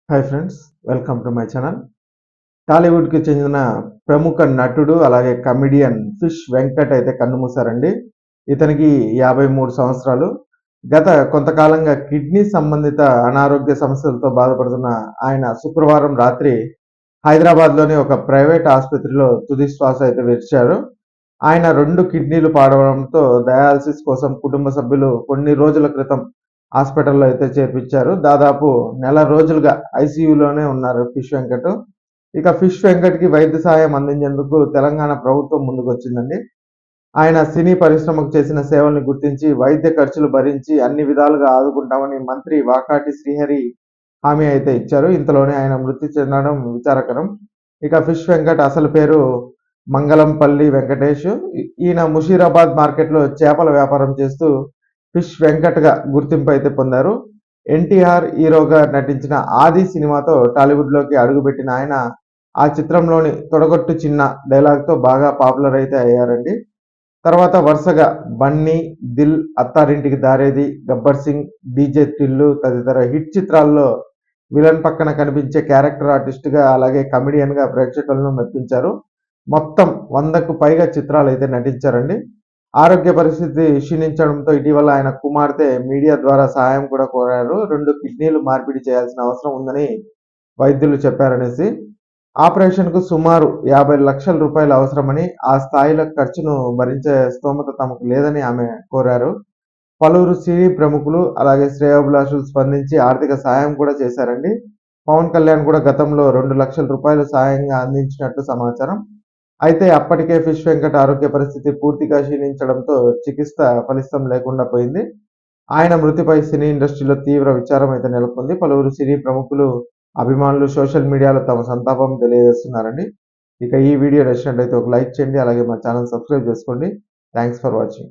Hi friends, welcome to my channel. టాలీవుడ్కి చెందిన ప్రముఖ నటుడు అలాగే కమిడియన్ ఫిష్ వెంకట్ అయితే కన్నుమూశారండి. ఇతనికి 53 సంవత్సరాలు. గత కొంతకాలంగా కిడ్నీ సంబంధిత అనారోగ్య సమస్యలతో బాధపడుతున్న ఆయన శుక్రవారం రాత్రి హైదరాబాద్లోని ఒక ప్రైవేట్ ఆసుపత్రిలో తుది శ్వాస అయితే విడిచారు. ఆయన 2 కిడ్నీలు పాడవడంతో డయాలసిస్ కోసం కుటుంబ సభ్యులు కొన్ని రోజుల క్రితం హాస్పిటల్లో అయితే చేర్పించారు. దాదాపు నెల రోజులుగా ఐసీయూలోనే ఉన్నారు ఫిష్ వెంకట్. ఇక ఫిష్ వెంకట్కి వైద్య సహాయం అందించేందుకు తెలంగాణ ప్రభుత్వం ముందుకొచ్చిందండి. ఆయన సినీ పరిశ్రమకు చేసిన సేవల్ని గుర్తించి వైద్య ఖర్చులు భరించి అన్ని విధాలుగా ఆదుకుంటామని మంత్రి వాకాటి శ్రీహరి హామీ అయితే ఇచ్చారు. ఇంతలోనే ఆయన మృతి చెందడం విచారకరం. ఇక ఫిష్ వెంకట్ అసలు పేరు మంగళంపల్లి వెంకటేష్. ఈయన ముషీరాబాద్ మార్కెట్లో చేపల వ్యాపారం చేస్తూ ఫిష్ వెంకట్గా గుర్తింపు అయితే పొందారు. ఎన్టీఆర్ హీరోగా నటించిన ఆది సినిమాతో టాలీవుడ్లోకి అడుగుపెట్టిన ఆయన ఆ చిత్రంలోని తొడగొట్టు చిన్న డైలాగ్తో బాగా పాపులర్ అయితే అయ్యారండి. తర్వాత వరుసగా బన్నీ, దిల్, అత్తారింటికి దారేది, గబ్బర్ సింగ్, డీజే టిల్లు తదితర హిట్ చిత్రాల్లో విలన్ పక్కన కనిపించే క్యారెక్టర్ ఆర్టిస్ట్గా అలాగే కమెడియన్గా ప్రేక్షకులను మెప్పించారు. మొత్తం 100కు పైగా చిత్రాలు అయితే నటించారండి. ఆరోగ్య పరిస్థితి క్షీణించడంతో ఇటీవల ఆయన కుమార్తె మీడియా ద్వారా సహాయం కూడా కోరారు. 2 కిడ్నీలు మార్పిడి చేయాల్సిన అవసరం ఉందని వైద్యులు చెప్పారనేసి. ఆపరేషన్కు సుమారు 50 లక్షల రూపాయలు అవసరమని, ఆ స్థాయిలో ఖర్చును భరించే స్తోమత తమకు లేదని ఆమె కోరారు. పలువురు సినీ ప్రముఖులు అలాగే శ్రేయోభిలాషులు స్పందించి ఆర్థిక సహాయం కూడా చేశారండి. పవన్ కళ్యాణ్ కూడా గతంలో 2 లక్షల రూపాయలు సహాయంగా అందించినట్లు సమాచారం. అయితే అప్పటికే ఫిష్ వెంకట్ ఆరోగ్య పరిస్థితి పూర్తిగా క్షీణించడంతో చికిత్స ఫలితం లేకుండా పోయింది. ఆయన మృతిపై సినీ ఇండస్ట్రీలో తీవ్ర విచారం అయితే నెలకొంది. పలువురు సినీ ప్రముఖులు, అభిమానులు సోషల్ మీడియాలో తమ సంతాపం తెలియజేస్తున్నారండి. ఇక ఈ వీడియో నచ్చినట్లయితే ఒక లైక్ చేయండి, అలాగే మా ఛానల్ సబ్స్క్రైబ్ చేసుకోండి. Thanks for watching.